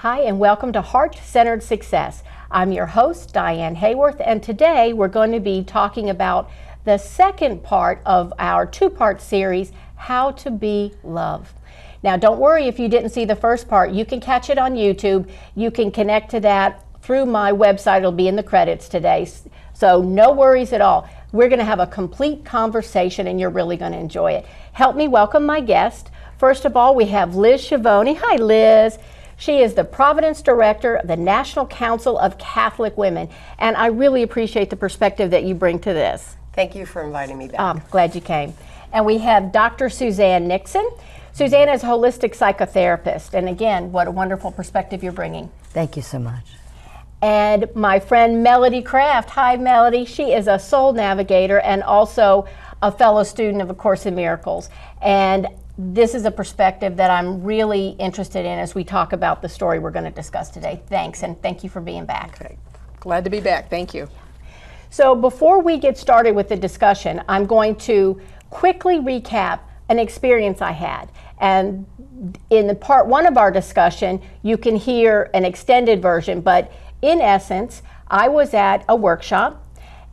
Hi, and welcome to Heart-Centered Success. I'm your host, Diane Haworth, and today we're going to be talking about the second part of our two-part series, How to Be Love. Now, don't worry if you didn't see the first part. You can catch it on YouTube. You can connect to that through my website. It'll be in the credits today. So no worries at all. We're going to have a complete conversation, and you're really going to enjoy it. Help me welcome my guest. First of all, we have Liz Schiavone. Hi, Liz. She is the Providence Director of the National Council of Catholic Women, and I really appreciate the perspective that you bring to this. Thank you for inviting me back. Glad you came. And we have Dr. Suzanne Nixon. Suzanne is a holistic psychotherapist, and again, what a wonderful perspective you're bringing. Thank you so much. And my friend Melody Kraft. Hi, Melody. She is a soul navigator and also a fellow student of A Course in Miracles. And this is a perspective that I'm really interested in as we talk about the story we're going to discuss today. Thanks, and thank you for being back. Okay. Glad to be back. Thank you. So before we get started with the discussion, I'm going to quickly recap an experience I had. And in the part one of our discussion, you can hear an extended version, but in essence, I was at a workshop,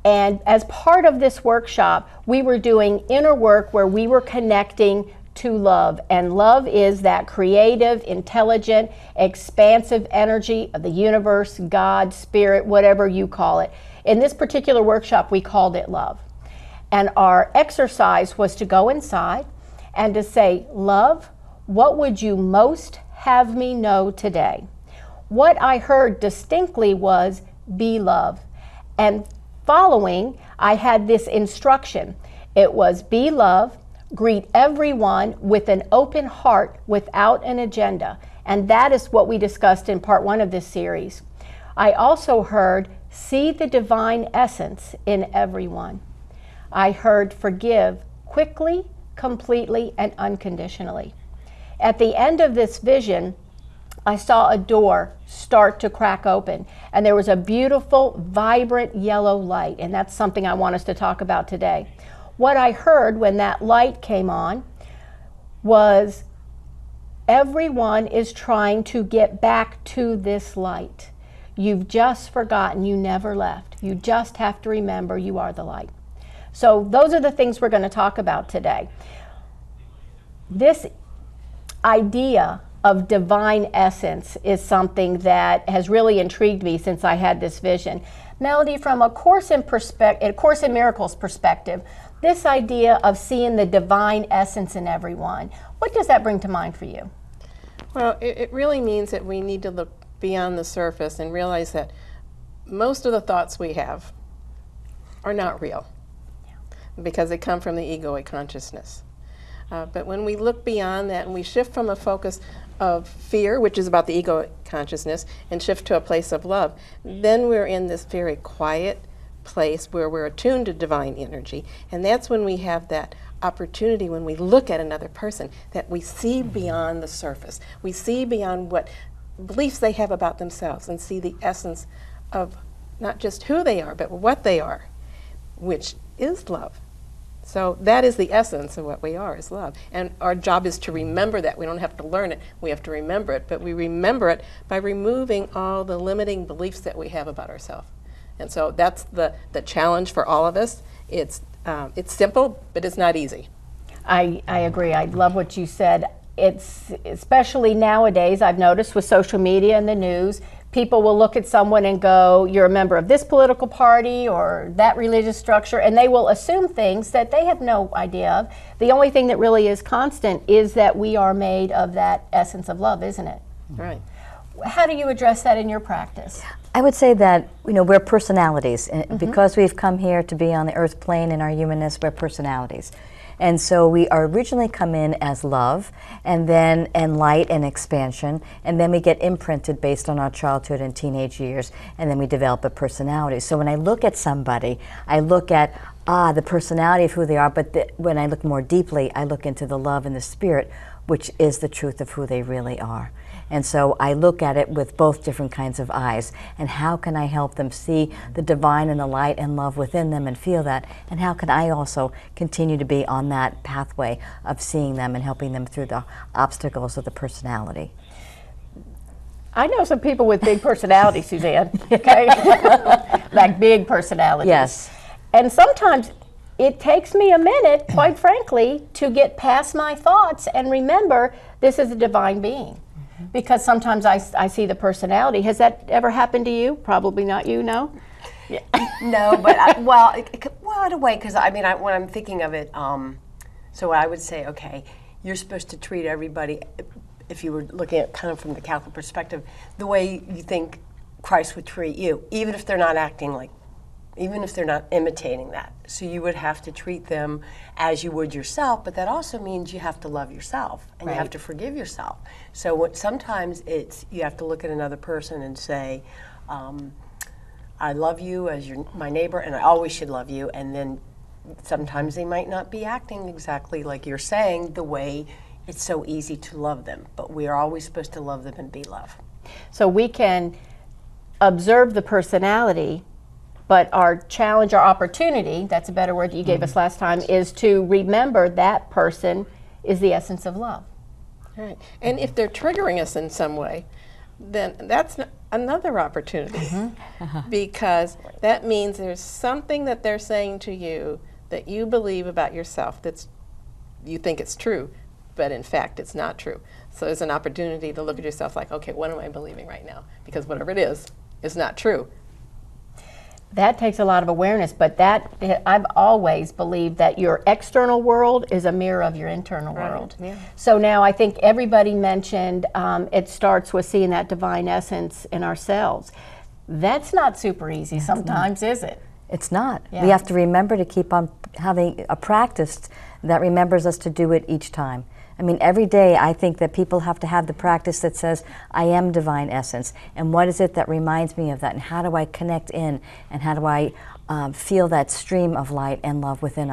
and as part of this workshop, we were doing inner work where we were connecting to love, and love is that creative, intelligent, expansive energy of the universe, God, spirit, whatever you call it. In this particular workshop, we called it love. And our exercise was to go inside and to say, love, what would you most have me know today? What I heard distinctly was, be love. And following, I had this instruction. It was, be love, greet everyone with an open heart without an agenda. And that is what we discussed in part one of this series. I also heard, see the divine essence in everyone. I heard, forgive quickly, completely, and unconditionally. At the end of this vision, I saw a door start to crack open, and there was a beautiful, vibrant yellow light, and that's something I want us to talk about today. What I heard when that light came on was, everyone is trying to get back to this light. You've just forgotten you never left. You just have to remember you are the light. So those are the things we're going to talk about today. This idea of divine essence is something that has really intrigued me since I had this vision. Melody, from a Course in Miracles perspective, this idea of seeing the divine essence in everyone, what does that bring to mind for you? Well, it really means that we need to look beyond the surface and realize that most of the thoughts we have are not real, because they come from the egoic consciousness. But when we look beyond that and we shift from a focus of fear, which is about the egoic consciousness, and shift to a place of love, then we're in this very quiet place where we're attuned to divine energy. And that's when we have that opportunity, when we look at another person, that we see beyond the surface. We see beyond what beliefs they have about themselves and see the essence of not just who they are, but what they are, which is love. So that is the essence of what we are, is love. And our job is to remember that. We don't have to learn it, we have to remember it. But we remember it by removing all the limiting beliefs that we have about ourselves. And so that's the challenge for all of us. It's simple, but it's not easy. I agree. I love what you said. It's especially nowadays, I've noticed with social media and the news, people will look at someone and go, you're a member of this political party or that religious structure, and they will assume things that they have no idea of. The only thing that really is constant is that we are made of that essence of love, isn't it? Right. How do you address that in your practice? I would say that, we're personalities. And because we've come here to be on the earth plane in our humanness, we're personalities. And so we are originally come in as love, and then light and expansion, and then we get imprinted based on our childhood and teenage years, and then we develop a personality. So when I look at somebody, I look at the personality of who they are, but when I look more deeply, I look into the love and the spirit, which is the truth of who they really are. And so I look at it with both different kinds of eyes. And how can I help them see the divine and the light and love within them and feel that? And how can I also continue to be on that pathway of seeing them and helping them through the obstacles of the personality? I know some people with big personalities, Suzanne, okay? Like big personalities. Yes. And sometimes it takes me a minute, quite frankly, to get past my thoughts and remember this is a divine being. Because sometimes I see the personality. Has that ever happened to you? Probably not you, no? Yeah. No, but well, in a way, because I mean, when I'm thinking of it, so I would say, okay, you're supposed to treat everybody, if you were looking at kind of from the Catholic perspective, the way you think Christ would treat you, even if they're not acting like, even if they're not imitating that. So you would have to treat them as you would yourself, but that also means you have to love yourself and you have to forgive yourself. So sometimes it's, you have to look at another person and say, I love you as my neighbor, and I always should love you. And then sometimes they might not be acting exactly like you're saying, the way it's so easy to love them. But we are always supposed to love them and be love. So we can observe the personality, but our challenge, our opportunity, that's a better word that you gave us last time, is to remember that person is the essence of love. Right. And if they're triggering us in some way, then that's another opportunity. Because that means there's something that they're saying to you that you believe about yourself that's, you think it's true, but in fact it's not true. So there's an opportunity to look at yourself like, okay, what am I believing right now? Because whatever it is not true. That takes a lot of awareness, but that I've always believed that your external world is a mirror of your internal world. Yeah. So now I think everybody mentioned it starts with seeing that divine essence in ourselves. That's not super easy sometimes, is it? It's not. Yeah. We have to remember to keep on having a practice that remembers us to do it each time. I mean, every day I think that people have to have the practice that says, I am divine essence, and what is it that reminds me of that, and how do I connect in, and how do I feel that stream of light and love within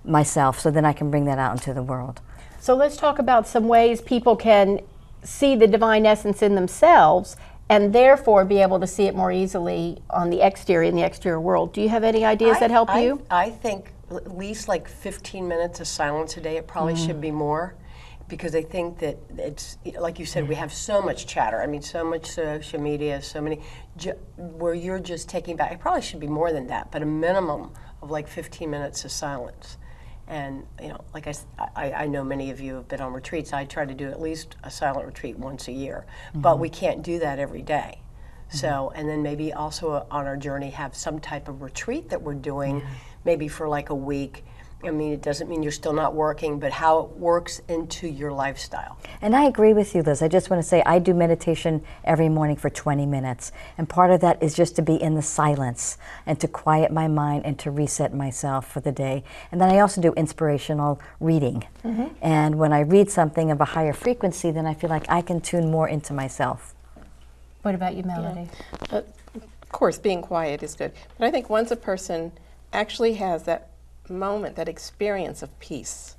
myself, so then I can bring that out into the world. So let's talk about some ways people can see the divine essence in themselves and therefore be able to see it more easily on the exterior, in the exterior world. Do you have any ideas that help you? I think at least like 15 minutes of silence a day. It probably should be more. Because I think that it's, like you said, we have so much chatter. I mean, so much social media, so many, where you're just taking back, it probably should be more than that, but a minimum of like 15 minutes of silence. And, you know, like I know many of you have been on retreats. I try to do at least a silent retreat once a year, but we can't do that every day. So, and then maybe also on our journey have some type of retreat that we're doing, maybe for like a week. I mean, it doesn't mean you're still not working, but how it works into your lifestyle. And I agree with you, Liz. I just want to say I do meditation every morning for 20 minutes. And part of that is just to be in the silence and to quiet my mind and to reset myself for the day. And then I also do inspirational reading. And when I read something of a higher frequency, then I feel like I can tune more into myself. What about you, Melody? Of course, being quiet is good. But I think once a person actually has that moment, that experience of peace,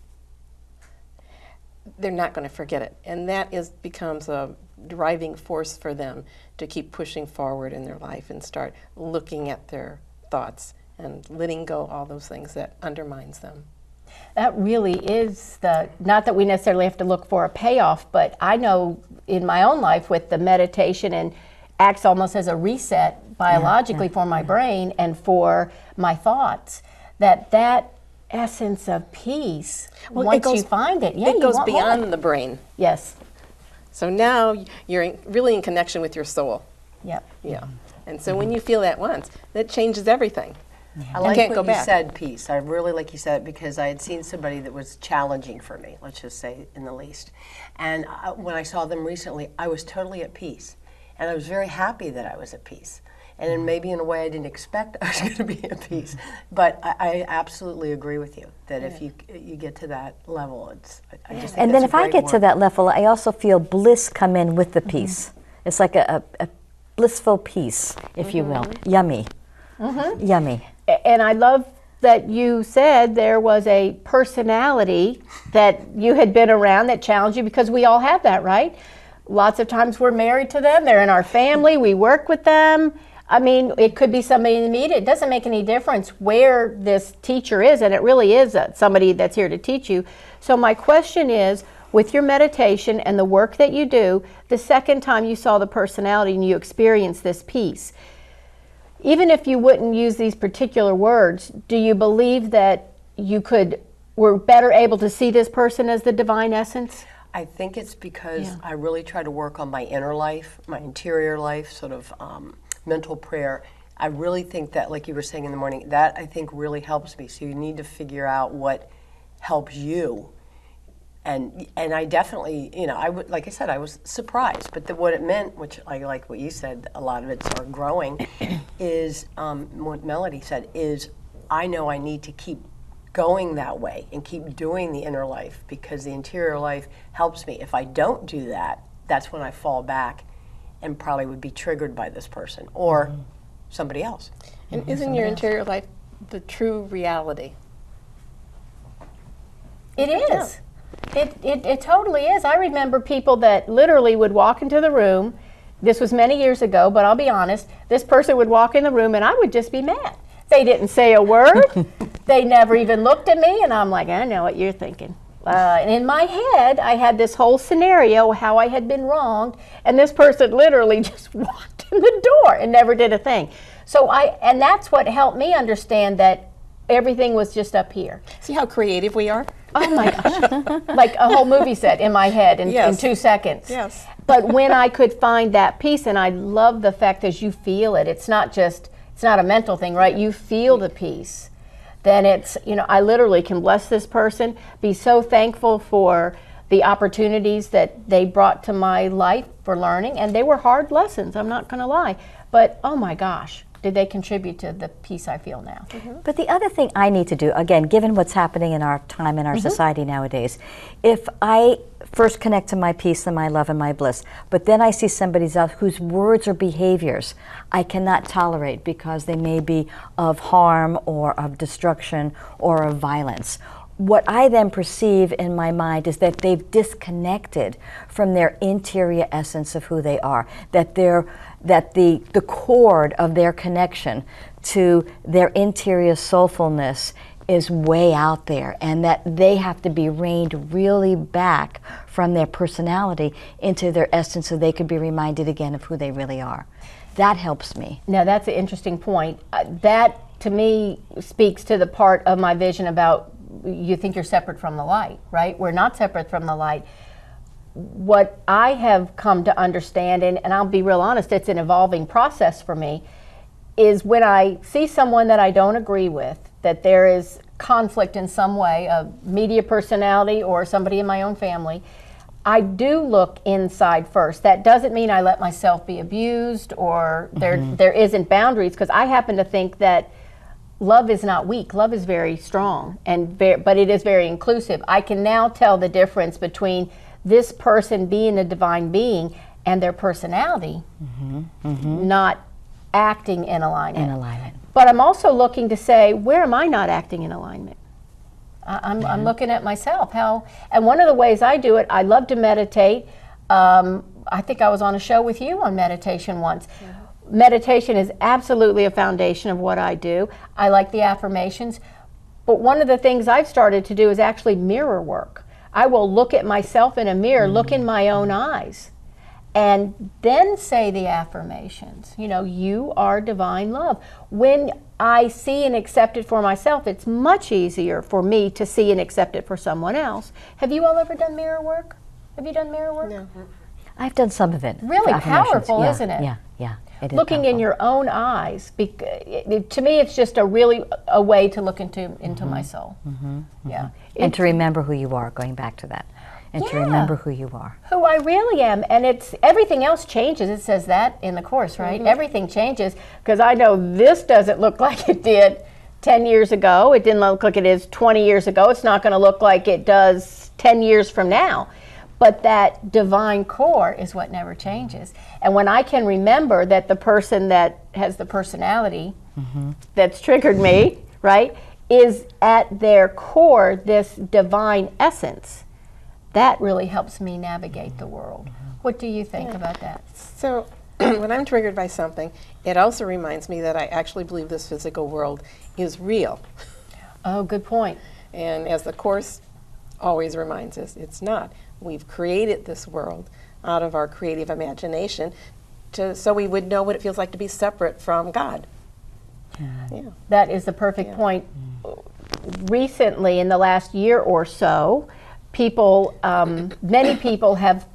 they're not going to forget it. And that becomes a driving force for them to keep pushing forward in their life and start looking at their thoughts and letting go all those things that undermines them. That really is not that we necessarily have to look for a payoff, but I know in my own life with the meditation, and acts almost as a reset biologically for my brain and for my thoughts, that essence of peace, once you find it, it goes beyond the brain. Yes. So now you're really in connection with your soul. Yep. Yeah. And so when you feel that once, that changes everything. I like what you said, peace. I really like you said it because I had seen somebody that was challenging for me, let's just say in the least. And when I saw them recently, I was totally at peace. And I was very happy that I was at peace. And then maybe in a way I didn't expect I was going to be at peace. But I absolutely agree with you that if you get to that level, I just think and then if I get to that level, I also feel bliss come in with the peace. It's like a blissful peace, if you will. Yummy. Yummy. And I love that you said there was a personality that you had been around that challenged you, because we all have that, right? Lots of times we're married to them, they're in our family, we work with them. I mean, it could be somebody in the media. It doesn't make any difference where this teacher is, and it really is somebody that's here to teach you. So my question is, with your meditation and the work that you do, the second time you saw the personality and you experienced this peace, even if you wouldn't use these particular words, do you believe that you were better able to see this person as the divine essence? I think it's because I really try to work on my inner life, my interior life, sort of mental prayer. I really think that, like you were saying in the morning, that I think really helps me. So you need to figure out what helps you. And I definitely, like I said, I was surprised. But what it meant, which I like what you said, a lot of it's our growing, is what Melody said, is I know I need to keep going that way and keep doing the inner life, because the interior life helps me. If I don't do that, that's when I fall back and probably would be triggered by this person or somebody else. And isn't your interior life the true reality? It is. It totally is. I remember people that literally would walk into the room. This was many years ago, but I'll be honest, this person would walk in the room and I would just be mad. They didn't say a word. They never even looked at me, and I'm like, I know what you're thinking. And in my head, I had this whole scenario how I had been wronged, and this person literally just walked in the door and never did a thing. So and that's what helped me understand that everything was just up here. See how creative we are? Oh my gosh. Like a whole movie set in my head in 2 seconds. Yes. But when I could find that peace, and I love the fact that you feel it, it's not a mental thing, right? You feel the peace. Then it's, I literally can bless this person, be so thankful for the opportunities that they brought to my life for learning. And they were hard lessons, I'm not going to lie. But oh my gosh, did they contribute to the peace I feel now. But the other thing I need to do, again, given what's happening in our time, in our society nowadays, if I first connect to my peace and my love and my bliss, but then I see somebody else whose words or behaviors I cannot tolerate because they may be of harm or of destruction or of violence, what I then perceive in my mind is that they've disconnected from their interior essence of who they are, that the cord of their connection to their interior soulfulness is way out there, and that they have to be reined really back from their personality into their essence so they could be reminded again of who they really are. That helps me. Now that's an interesting point. That to me speaks to the part of my vision about you think you're separate from the light, right? We're not separate from the light. What I have come to understand, and I'll be real honest, it's an evolving process for me, is when I see someone that I don't agree with, that there is conflict in some way, a media personality or somebody in my own family, I do look inside first. That doesn't mean I let myself be abused or there isn't boundaries, because I happen to think that love is not weak. Love is very strong, but it is very inclusive. I can now tell the difference between this person being a divine being and their personality not acting in alignment. But I'm also looking to say, where am I not acting in alignment? I'm looking at myself. And one of the ways I do it, I love to meditate. I think I was on a show with you on meditation once. Meditation is absolutely a foundation of what I do. I like the affirmations. But one of the things I've started to do is actually mirror work. I will look at myself in a mirror, look in my own eyes, and then say the affirmations. You are divine love. When I see and accept it for myself, it's much easier for me to see and accept it for someone else. Have you all ever done mirror work? Have you done mirror work? No. I've done some of it. Really powerful, isn't it? Yeah. It is looking powerful. in your own eyes, to me, it's just a way to look into my soul. Yeah, And to remember who you are, going back to that. And to remember who you are. Who I really am. And everything else changes. It says that in the course, right? Everything changes, because I know this doesn't look like it did 10 years ago. It didn't look like it is 20 years ago. It's not going to look like it does 10 years from now. But that divine core is what never changes. And when I can remember that the person that has the personality that's triggered me, right, is at their core this divine essence, that really helps me navigate the world. What do you think about that? So when I'm triggered by something, it also reminds me that I actually believe this physical world is real. Oh, good point. And as the Course always reminds us, it's not. We've created this world out of our creative imagination so we would know what it feels like to be separate from God. Yeah. That is the perfect point. Recently, in the last year or so, many people have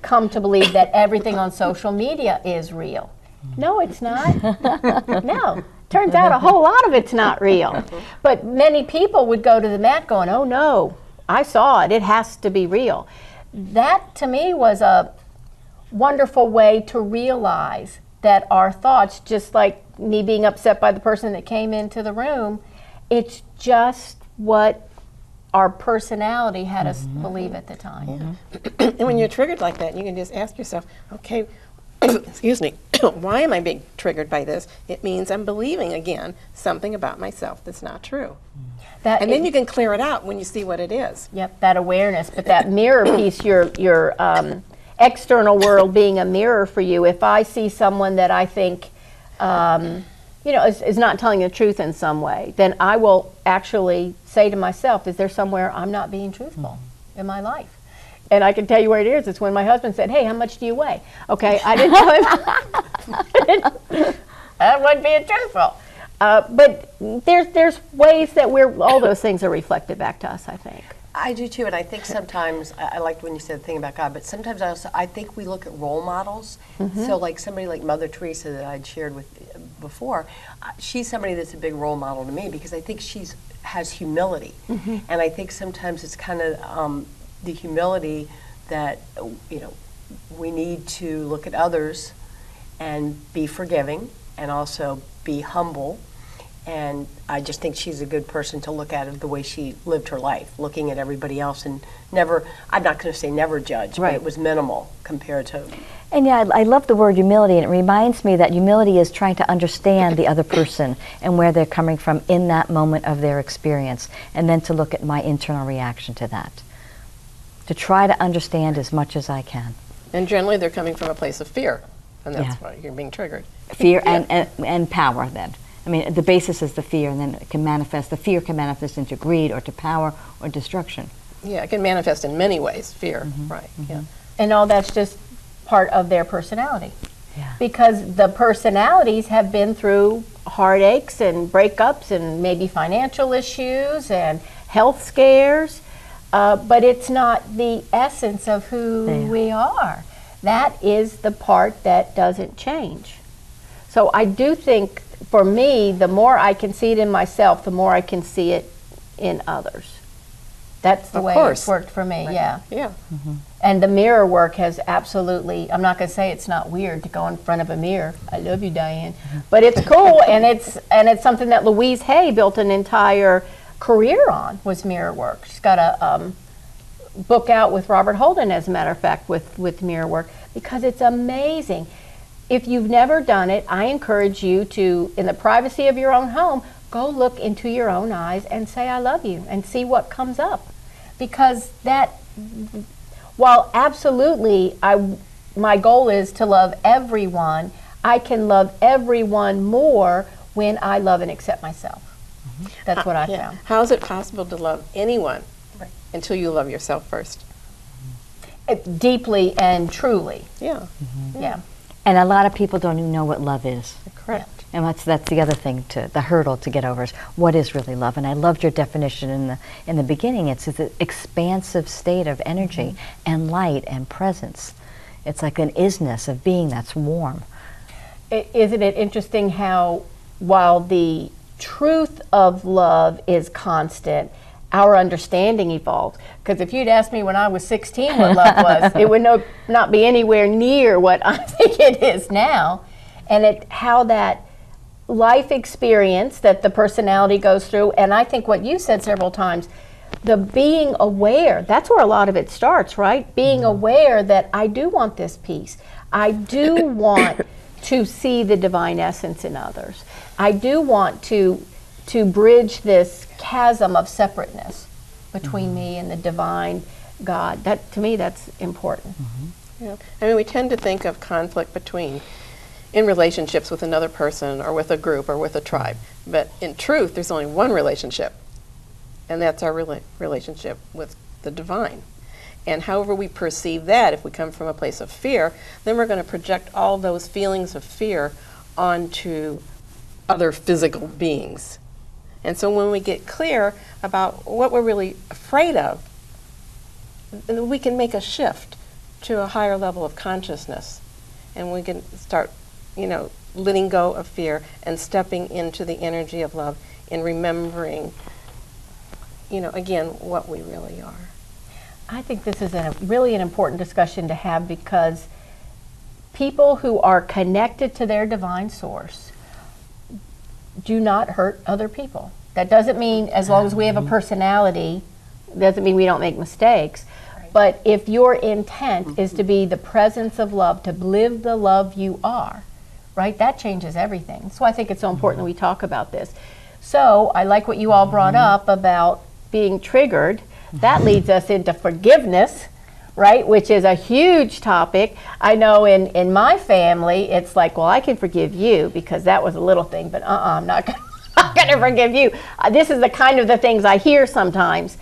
come to believe that everything on social media is real. No, it's not. No. Turns out a whole lot of it's not real. But many people would go to the mat going, oh no, I saw it, it has to be real. That to me was a wonderful way to realize that our thoughts, just like me being upset by the person that came into the room, it's just what our personality had us believe at the time. And when you're triggered like that, you can just ask yourself, okay, excuse me, why am I being triggered by this? It means I'm believing again something about myself that's not true. And then you can clear it out when you see what it is. Yep, that awareness. But that mirror piece, your external world being a mirror for you. If I see someone that I think, is not telling the truth in some way, then I will actually say to myself, is there somewhere I'm not being truthful in my life? And I can tell you where it is. It's when my husband said, hey, how much do you weigh? Okay, I didn't know him. I wasn't being truthful. But there's ways that all those things are reflected back to us, I think. I do too, and I think sometimes, I liked when you said the thing about God, but sometimes I think we look at role models. So like somebody like Mother Teresa that I'd shared with before, she's somebody that's a big role model to me because I think has humility. And I think sometimes it's kind of the humility that, we need to look at others and be forgiving and also be humble. And I just think she's a good person to look at it the way she lived her life, looking at everybody else and never, I'm not going to say never judge, but it was minimal compared to. And yeah, I love the word humility, and it reminds me that humility is trying to understand the other person and where they're coming from in that moment of their experience, and then to look at my internal reaction to that. To try to understand as much as I can. And generally they're coming from a place of fear, and that's why you're being triggered. Fear and power then. I mean, the basis is the fear, and then the fear can manifest into greed or to power or destruction. Yeah, it can manifest in many ways, fear, right, yeah. And all that's just part of their personality. Yeah. Because the personalities have been through heartaches and breakups and maybe financial issues and health scares, but it's not the essence of who we are. That is the part that doesn't change. So I do think, for me, the more I can see it in myself, the more I can see it in others. That's the way it's worked for me, yeah. And the mirror work has absolutely, I'm not going to say it's not weird to go in front of a mirror. I love you, Diane. But it's cool, and it's something that Louise Hay built an entire career on, was mirror work. She's got a book out with Robert Holden, as a matter of fact, with mirror work, because it's amazing. If you've never done it, I encourage you to, in the privacy of your own home, go look into your own eyes and say, I love you, and see what comes up. Because that, while absolutely my goal is to love everyone, I can love everyone more when I love and accept myself. That's what I found. How is it possible to love anyone until you love yourself first? Deeply and truly. Yeah. Yeah. And a lot of people don't even know what love is. Correct. And that's the other thing, the hurdle to get over is what is really love. And I loved your definition in the beginning. It's an expansive state of energy and light and presence. It's like an isness of being that's warm. Isn't it interesting how, while the truth of love is constant, our understanding evolves? Because if you'd asked me when I was 16 what love was, it would not be anywhere near what I think it is now. And how that life experience that the personality goes through, and I think what you said several times, the being aware, that's where a lot of it starts, right? Being aware that I do want this peace. I do want to see the divine essence in others. I do want to bridge this chasm of separateness between me and the divine God. That, to me, that's important. Yeah. I mean, we tend to think of conflict in relationships with another person or with a group or with a tribe. But in truth, there's only one relationship, and that's our relationship with the divine. And however we perceive that, if we come from a place of fear, then we're going to project all those feelings of fear onto other physical beings. And so when we get clear about what we're really afraid of, we can make a shift to a higher level of consciousness. And we can start, letting go of fear and stepping into the energy of love and remembering, again, what we really are. I think this is really an important discussion to have, because people who are connected to their divine source do not hurt other people. That doesn't mean, as long as we have a personality, doesn't mean we don't make mistakes. Right. But if your intent is to be the presence of love, to live the love you are, right, that changes everything. So I think it's so important that we talk about this. So I like what you all brought up about being triggered. That leads us into forgiveness, right, which is a huge topic. I know in my family, it's like, well, I can forgive you because that was a little thing, but I'm not going to forgive you. This is the kind of the things I hear sometimes.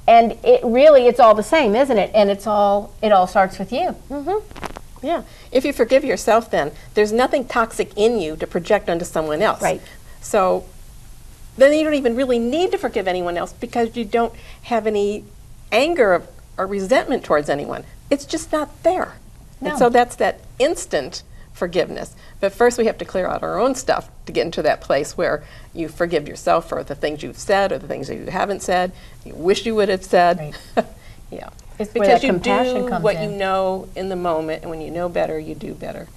And it's all the same, isn't it? And it all starts with you. Mm-hmm. Yeah. If you forgive yourself, then there's nothing toxic in you to project onto someone else. Right. So then you don't even really need to forgive anyone else, because you don't have any anger or resentment towards anyone. It's just not there. No. And so that's that instant forgiveness. But first we have to clear out our own stuff to get into that place where you forgive yourself for the things you've said or the things that you haven't said, you wish you would have said. Right. Yeah. It's where because that you compassion do comes what in. you know in the moment, and when you know better, you do better.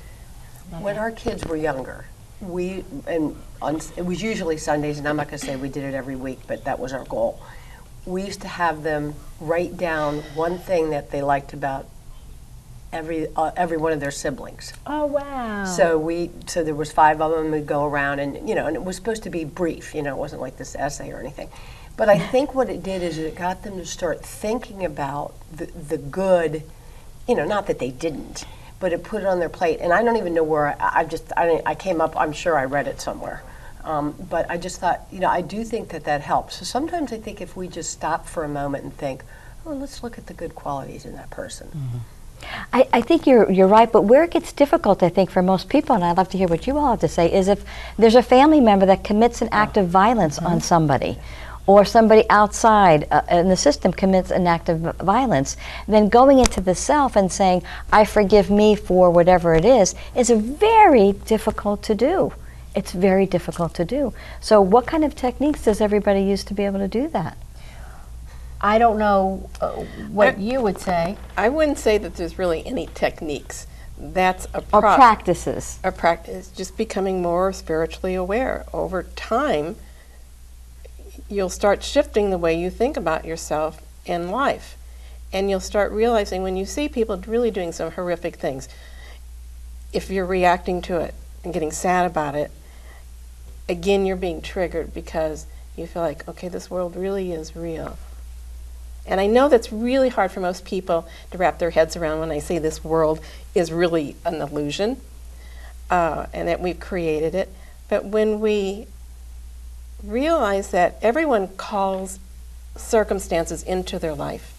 When our kids were younger, it was usually Sundays, and I'm not going to say we did it every week, but that was our goal. We used to have them write down one thing that they liked about every one of their siblings. Oh, wow. So there was 5 of them. We'd go around, and and it was supposed to be brief. It wasn't like this essay or anything. But I think what it did is it got them to start thinking about the good. Not that they didn't, but it put it on their plate. And I don't even know where I came up. I'm sure I read it somewhere. But I just thought, I do think that helps. So sometimes I think if we just stop for a moment and think, oh, let's look at the good qualities in that person. Mm-hmm. I think you're right, but where it gets difficult, I think, for most people, and I'd love to hear what you all have to say, is if there's a family member that commits an act of violence on somebody, or somebody outside in the system commits an act of violence, then going into the self and saying, I forgive me for whatever it is very difficult to do. It's very difficult to do. So what kind of techniques does everybody use to be able to do that? I don't know what you would say. I wouldn't say that there's really any techniques. That's Or practices. A practice, just becoming more spiritually aware. Over time, you'll start shifting the way you think about yourself in life. And you'll start realizing when you see people really doing some horrific things, if you're reacting to it and getting sad about it, again, you're being triggered because you feel like, okay, this world really is real. And I know that's really hard for most people to wrap their heads around when I say this world is really an illusion and that we've created it. But when we realize that everyone calls circumstances into their life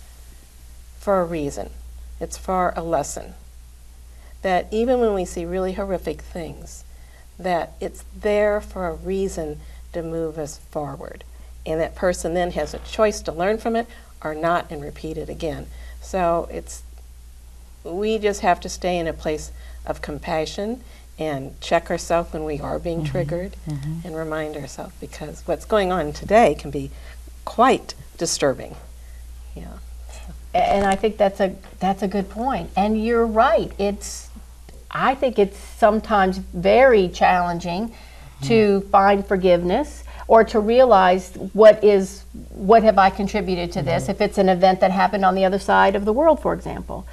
for a reason, it's for a lesson, that even when we see really horrific things, that it's there for a reason to move us forward. And that person then has a choice to learn from it or not and repeat it again. So we just have to stay in a place of compassion and check ourselves when we are being triggered and remind ourselves, because what's going on today can be quite disturbing. Yeah. And I think that's a good point. And you're right. I think it's sometimes very challenging to find forgiveness or to realize what have I contributed to this, if it's an event that happened on the other side of the world, for example.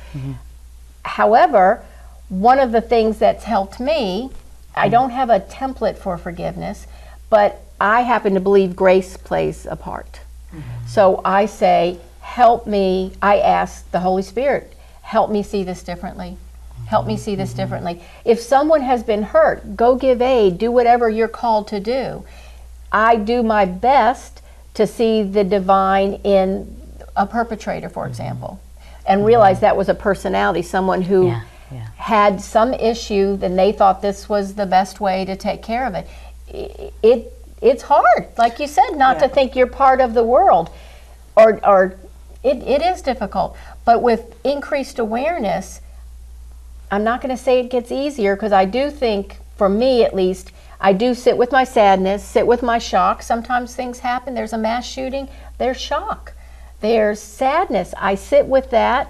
However, one of the things that's helped me, I don't have a template for forgiveness, but I happen to believe grace plays a part. So I say, help me, I ask the Holy Spirit, help me see this differently. Help me see this differently. If someone has been hurt, go give aid, do whatever you're called to do. I do my best to see the divine in a perpetrator, for example. and realize that was a personality, someone who Yeah, yeah. had some issue, then they thought this was the best way to take care of it. It's hard, like you said, not to think you're part of the world, or it is difficult. But with increased awareness, I'm not going to say it gets easier, because I do think, for me at least, I do sit with my sadness, sit with my shock. Sometimes things happen. There's a mass shooting. There's shock. There's sadness. I sit with that,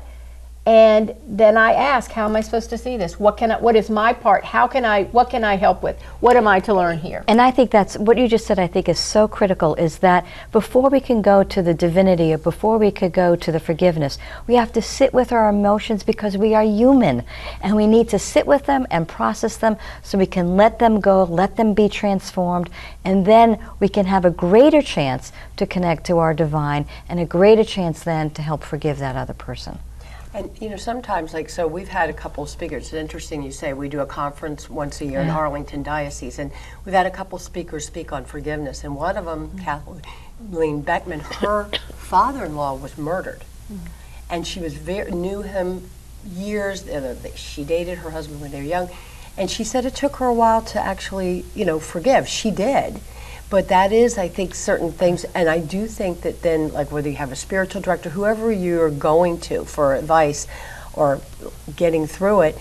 and then I ask, how am I supposed to see this? What is my part? What can I help with? What am I to learn here? And I think that's what you just said, I think is so critical, is that before we can go to the divinity, or before we could go to the forgiveness, we have to sit with our emotions, because we are human, and we need to sit with them and process them so we can let them go, let them be transformed, and then we can have a greater chance to connect to our divine, and a greater chance then to help forgive that other person. And sometimes, so we've had a couple of speakers. It's interesting you say we do a conference once a year in Arlington Diocese, and we've had a couple speakers speak on forgiveness. And one of them, Kathleen Beckman, her father-in-law was murdered, and she was knew him years. She dated her husband when they were young, and she said it took her a while to actually, forgive. She did. But that is, I think, certain things, and I do think that then, like whether you have a spiritual director, whoever you're going to for advice or getting through it,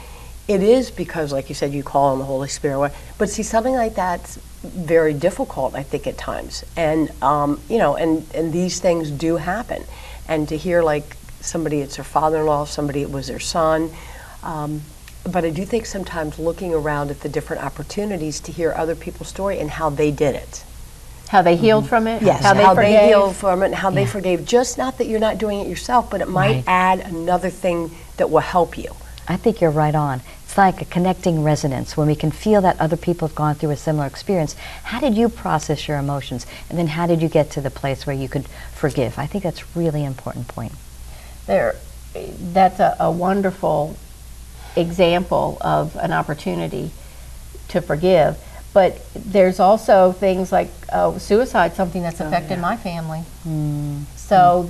it is because, like you said, you call on the Holy Spirit. But see, something like that's very difficult, I think, at times. And, and these things do happen. And to hear, like, somebody, it's their father-in-law, somebody, it was their son. But I do think sometimes looking around at the different opportunities to hear other people's story and how they did it. How they healed from it? Yes, how they healed from it, and how they forgave. Just not that you're not doing it yourself, but it might add another thing that will help you. I think you're right on. It's like a connecting resonance when we can feel that other people have gone through a similar experience. How did you process your emotions? And then how did you get to the place where you could forgive? I think that's a really important point. That's a wonderful example of an opportunity to forgive. But there's also things like suicide, something that's affected my family. So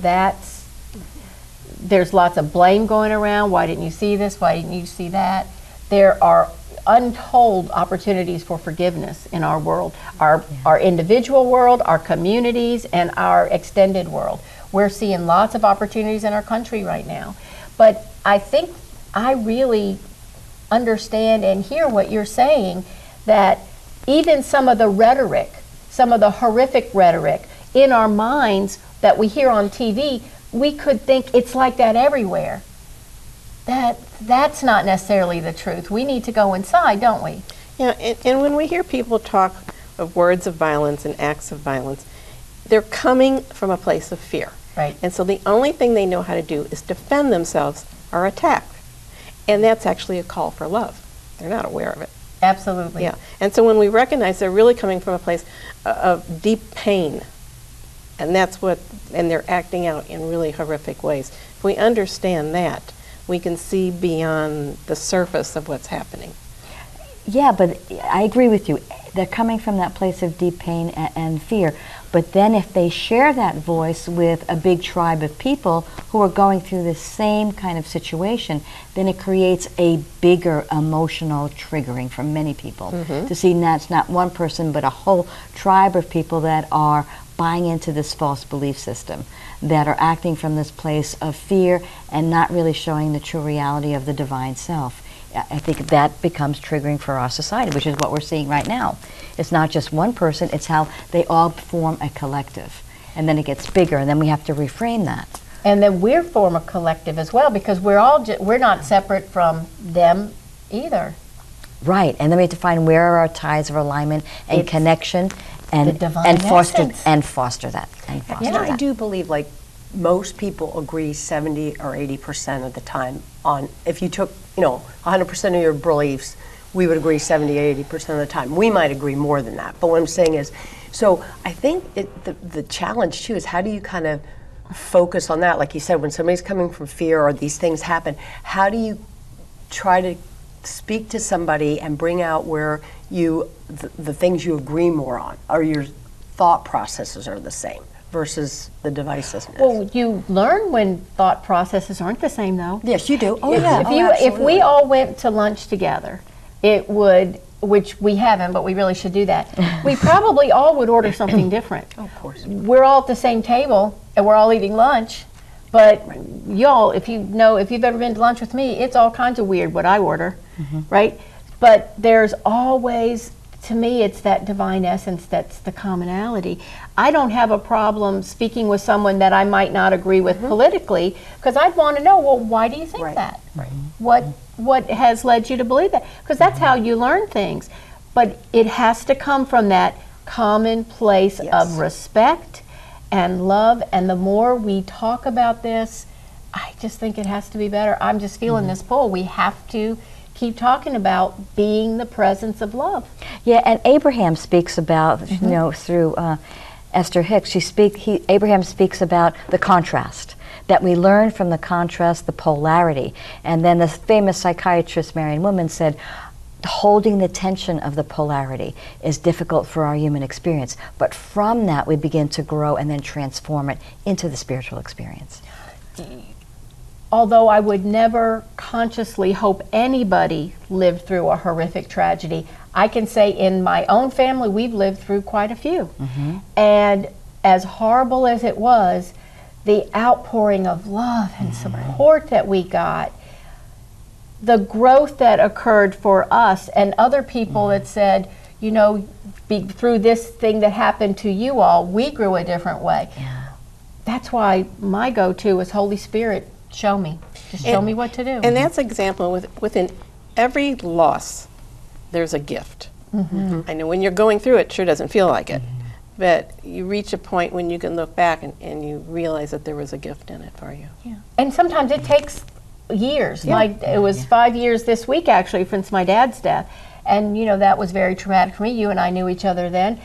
there's lots of blame going around. Why didn't you see this? Why didn't you see that? There are untold opportunities for forgiveness in our world, our individual world, our communities, and our extended world. We're seeing lots of opportunities in our country right now. But I think I really understand and hear what you're saying, that even some of the rhetoric, some of the horrific rhetoric in our minds that we hear on TV, we could think it's like that everywhere. That's not necessarily the truth. We need to go inside, don't we? Yeah, and when we hear people talk of words of violence and acts of violence, they're coming from a place of fear. Right. And so the only thing they know how to do is defend themselves or attack. And that's actually a call for love. They're not aware of it. Absolutely. Yeah, and so when we recognize they're really coming from a place of deep pain, and they're acting out in really horrific ways. If we understand that, we can see beyond the surface of what's happening. Yeah, but I agree with you. They're coming from that place of deep pain and fear. But then if they share that voice with a big tribe of people who are going through the same kind of situation, then it creates a bigger emotional triggering for many people to see that's not one person, but a whole tribe of people that are buying into this false belief system, that are acting from this place of fear and not really showing the true reality of the divine self. I think that becomes triggering for our society, which is what we're seeing right now. It's not just one person, it's how they all form a collective. And then it gets bigger, and then we have to reframe that. And then we form a collective as well, because we're not separate from them either. Right, and then we have to find where are our ties of alignment and connection, and the divine foster essence. I do believe, like, most people agree 70 or 80% of the time on, if you took 100% of your beliefs, we would agree 70, 80% of the time. We might agree more than that. But what I'm saying is, so I think the challenge too is how do you kind of focus on that? Like you said, when somebody's coming from fear or these things happen, how do you try to speak to somebody and bring out where the things you agree more on, or your thought processes are the same? versus the divisiveness. Well, you learn when thought processes aren't the same, though. Yes, you do. Oh, If, yeah. if we all went to lunch together, it would, which we haven't, but we really should do that. We probably all would order something different. Oh, of course. We're all at the same table and we're all eating lunch, but y'all, if you've ever been to lunch with me, it's all kinds of weird what I order, right? But there's always, to me, it's that divine essence that's the commonality. I don't have a problem speaking with someone that I might not agree with politically, because I'd want to know, well, why do you think that? What has led you to believe that? Because that's how you learn things. But it has to come from that common place of respect and love. And the more we talk about this, I just think it has to be better. I'm just feeling this pull. We have to keep talking about being the presence of love. Yeah, and Abraham speaks about, you know, through Esther Hicks, Abraham speaks about the contrast, that we learn from the contrast, the polarity. And then the famous psychiatrist Marion Woodman said, holding the tension of the polarity is difficult for our human experience, but from that we begin to grow and then transform it into the spiritual experience. Although I would never consciously hope anybody lived through a horrific tragedy, I can say in my own family, we've lived through quite a few. And as horrible as it was, the outpouring of love and support that we got, the growth that occurred for us and other people that said, you know, through this thing that happened to you all, we grew a different way. That's why my go-to is Holy Spirit. Show me. Just show me what to do. And that's an example within every loss, there's a gift. I know when you're going through it, sure doesn't feel like it. But you reach a point when you can look back and you realize that there was a gift in it for you. And sometimes it takes years. It was 5 years this week, actually, since my dad's death. And, you know, that was very traumatic for me. You and I knew each other then.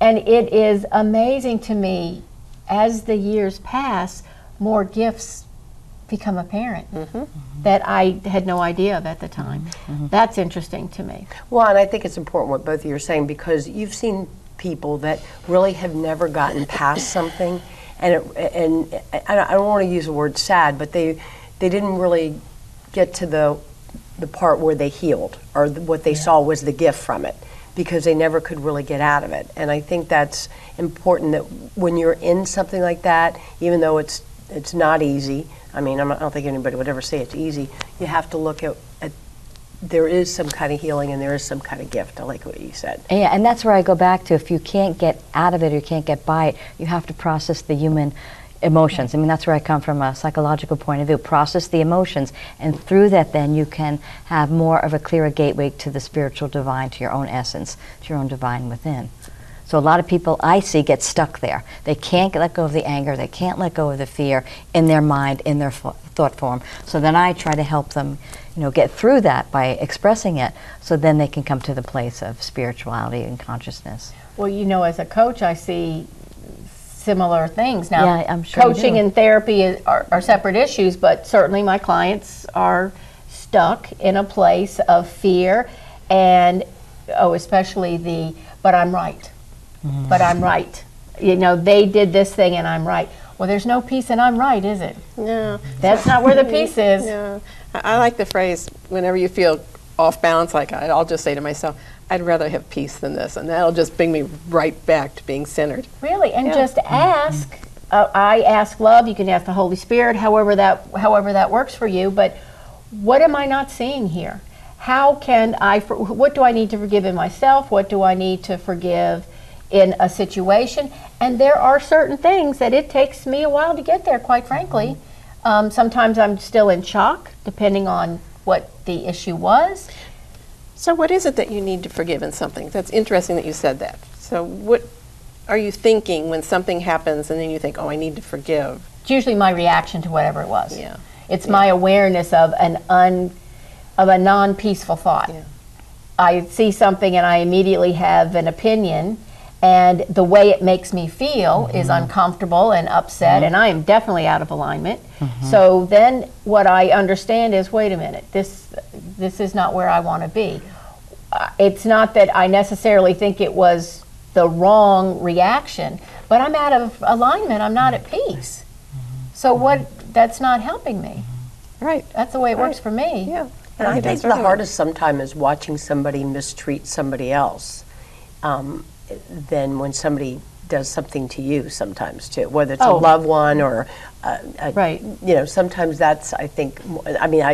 And it is amazing to me, as the years pass, more gifts become apparent that I had no idea of at the time. That's interesting to me. Well, and I think it's important what both of you are saying, because you've seen people that really have never gotten past something, and I don't want to use the word sad, but they didn't really get to the part where they healed, or what they saw was the gift from it, because they never could really get out of it. And I think that's important, that when you're in something like that, even though it's not easy, I mean, I don't think anybody would ever say it's easy, you have to look at there is some kind of healing and there is some kind of gift. I like what you said. Yeah, and that's where I go back to, if you can't get out of it or you can't get by it, you have to process the human emotions. I mean, that's where I come from a psychological point of view. Process the emotions, and through that then you can have more of a clearer gateway to the spiritual divine, to your own essence, to your own divine within. So a lot of people I see get stuck there. They can't let go of the anger, they can't let go of the fear in their mind, in their thought form. So then I try to help them, you know, get through that by expressing it, so then they can come to the place of spirituality and consciousness. Well, you know, as a coach, I see similar things. Now, Yeah, I'm sure you coaching do. and therapy are separate issues, but certainly my clients are stuck in a place of fear and, especially but I'm right. But I'm right. You know, they did this thing and I'm right. Well, there's no peace in I'm right, is it? No. That's not where the peace is. No. I like the phrase, whenever you feel off balance, like I'll just say to myself, I'd rather have peace than this, and that'll just bring me right back to being centered. Really, and just ask. I ask love. You can ask the Holy Spirit, however that works for you. But what am I not seeing here? How can what do I need to forgive in myself? What do I need to forgive in a situation? And there are certain things that it takes me a while to get there, quite frankly. Sometimes I'm still in shock, depending on what the issue was. So what is it that you need to forgive in something? That's interesting that you said that. So what are you thinking when something happens and then you think, oh, I need to forgive? It's usually my reaction to whatever it was. Yeah. It's my awareness of a non-peaceful thought. Yeah. I see something and I immediately have an opinion, and the way it makes me feel is uncomfortable and upset, and I am definitely out of alignment. So then what I understand is, wait a minute, this is not where I want to be. It's not that I necessarily think it was the wrong reaction, but I'm out of alignment, I'm not at peace. So that's not helping me. Right. That's the way it works for me. Yeah. And I think the hardest sometimes is watching somebody mistreat somebody else than when somebody does something to you sometimes too, whether it's a loved one or Right. sometimes that's, I think, I mean,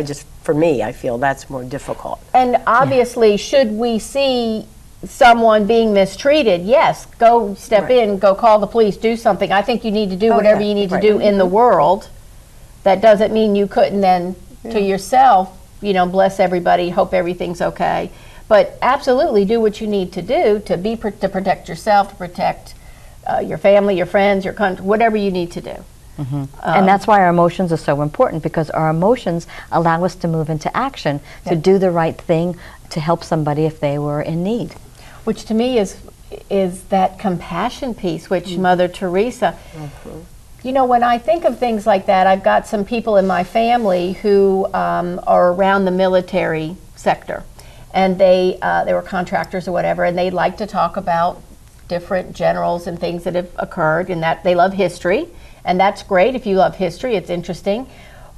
for me, I feel that's more difficult. And obviously, should we see someone being mistreated, yes, go step in, go call the police, do something. I think you need to do whatever you need to do in the world. That doesn't mean you couldn't then, to yourself, bless everybody, hope everything's okay. But absolutely do what you need to do to protect yourself, to protect your family, your friends, your country, whatever you need to do. And that's why our emotions are so important, because our emotions allow us to move into action, to do the right thing, to help somebody if they were in need. Which to me is that compassion piece, which Mother Teresa, when I think of things like that, I've got some people in my family who are around the military sector, and they were contractors or whatever, and they like to talk about different generals and things that have occurred, and that they love history, and that's great. If you love history, it's interesting.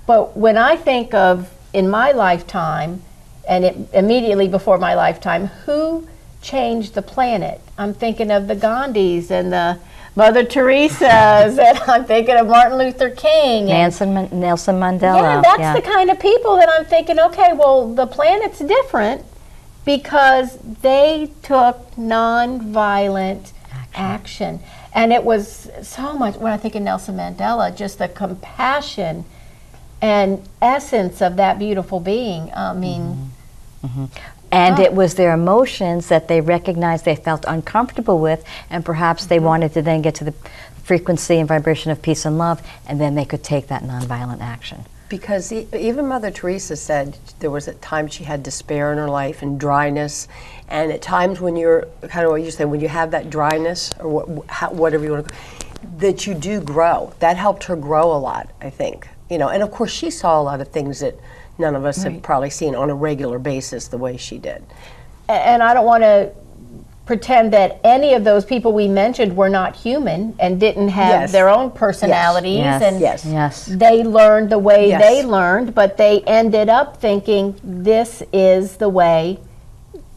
But when I think of in my lifetime, and immediately before my lifetime, who changed the planet? I'm thinking of the Gandhis and the Mother Teresas, and I'm thinking of Martin Luther King. Nelson Mandela. Yeah, that's the kind of people that I'm thinking, okay, well, the planet's different because they took nonviolent action. And it was so much, when I think of Nelson Mandela, just the compassion and essence of that beautiful being. I mean... And it was their emotions that they recognized they felt uncomfortable with, and perhaps they wanted to then get to the frequency and vibration of peace and love, and then they could take that nonviolent action. Because even Mother Teresa said there was a time she had despair in her life and dryness, and at times when you're, kind of what you say, when you have that dryness, or whatever you want to, that you do grow. That helped her grow a lot, I think. And of course she saw a lot of things that none of us have probably seen on a regular basis the way she did. And I don't want to pretend that any of those people we mentioned were not human and didn't have their own personalities. And they learned the way they learned, but they ended up thinking this is the way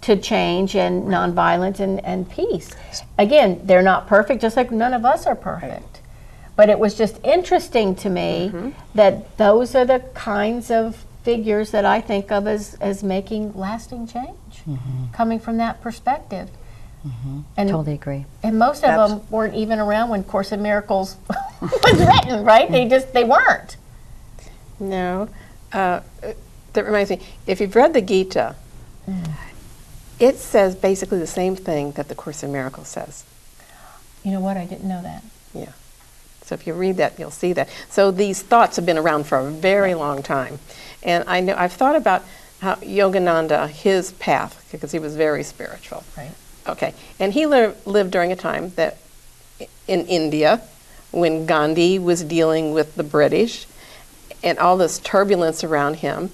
to change and nonviolence and peace. Again, they're not perfect, just like none of us are perfect. But it was just interesting to me that those are the kinds of figures that I think of as making lasting change, coming from that perspective. And totally agree. And most of them weren't even around when Course in Miracles was written, right? They weren't. No. That reminds me, if you've read the Gita, it says basically the same thing that the Course in Miracles says. You know what? I didn't know that. Yeah. So if you read that, you'll see that. So these thoughts have been around for a very long time. And I've thought about how Yogananda, his path, because he was very spiritual. Right. Okay. And he lived during a time that in India, when Gandhi was dealing with the British and all this turbulence around him.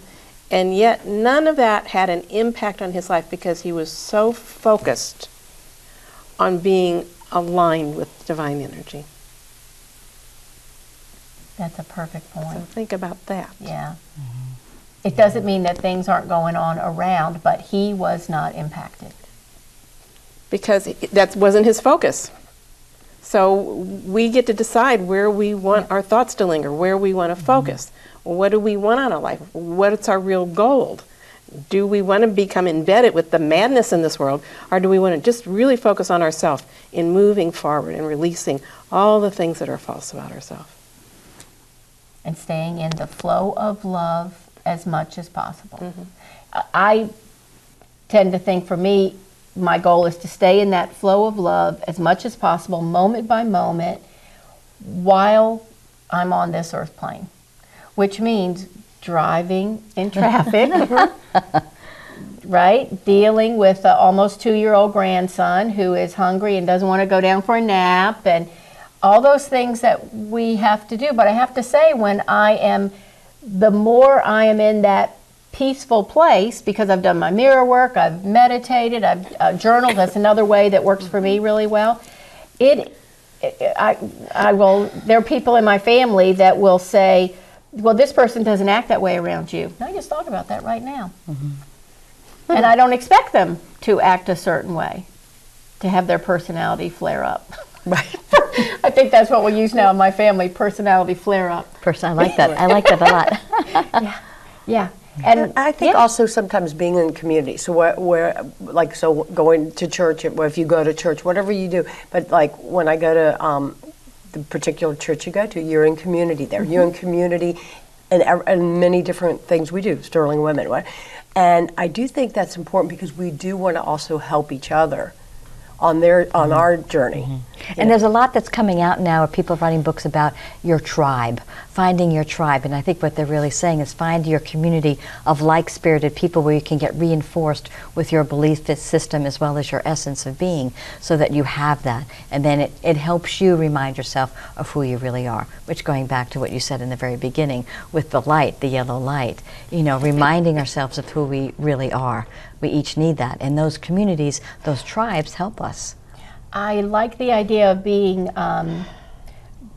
And yet none of that had an impact on his life because he was so focused on being aligned with divine energy. That's a perfect point. So think about that. Yeah. It doesn't mean that things aren't going on around, but he was not impacted. Because that wasn't his focus. So we get to decide where we want our thoughts to linger, where we want to focus. What do we want out of life? What's our real goal? Do we want to become embedded with the madness in this world, or do we want to just really focus on ourselves in moving forward and releasing all the things that are false about ourselves? And staying in the flow of love as much as possible. I tend to think, for me, my goal is to stay in that flow of love as much as possible, moment by moment, while I'm on this earth plane, which means driving in traffic, right? Dealing with an almost 2-year-old grandson who is hungry and doesn't want to go down for a nap, and all those things that we have to do. But I have to say, the more I am in that peaceful place because I've done my mirror work, I've meditated, I've journaled. That's another way that works for me really well. I will. There are people in my family that will say, "Well, this person doesn't act that way around you." No, I just thought about that right now, and I don't expect them to act a certain way, to have their personality flare up. Right. I think that's what we'll use now in my family: personality flare up. I like that. I like that a lot. Yeah. And I think also sometimes being in community. So so going to church, or if you go to church, whatever you do. But like when I go to the particular church you go to, you're in community there. You're in community, and many different things we do. Sterling Women, right? And I do think that's important because we do want to also help each other on our journey. And there's a lot that's coming out now of people writing books about your tribe, finding your tribe. And I think what they're really saying is find your community of like-spirited people where you can get reinforced with your belief system as well as your essence of being, so that you have that. And then it helps you remind yourself of who you really are, which, going back to what you said in the very beginning with the light, the yellow light, reminding ourselves of who we really are. We each need that. And those communities, those tribes help us. I like the idea of being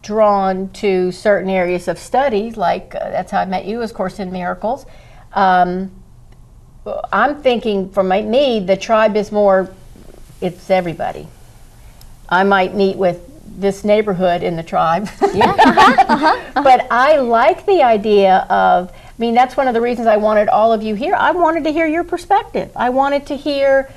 drawn to certain areas of study, like that's how I met you, as Course in Miracles. I'm thinking for me, the tribe is more, it's everybody. I might meet with this neighborhood in the tribe. But I like the idea of, that's one of the reasons I wanted all of you here. I wanted to hear your perspective. I wanted to hear,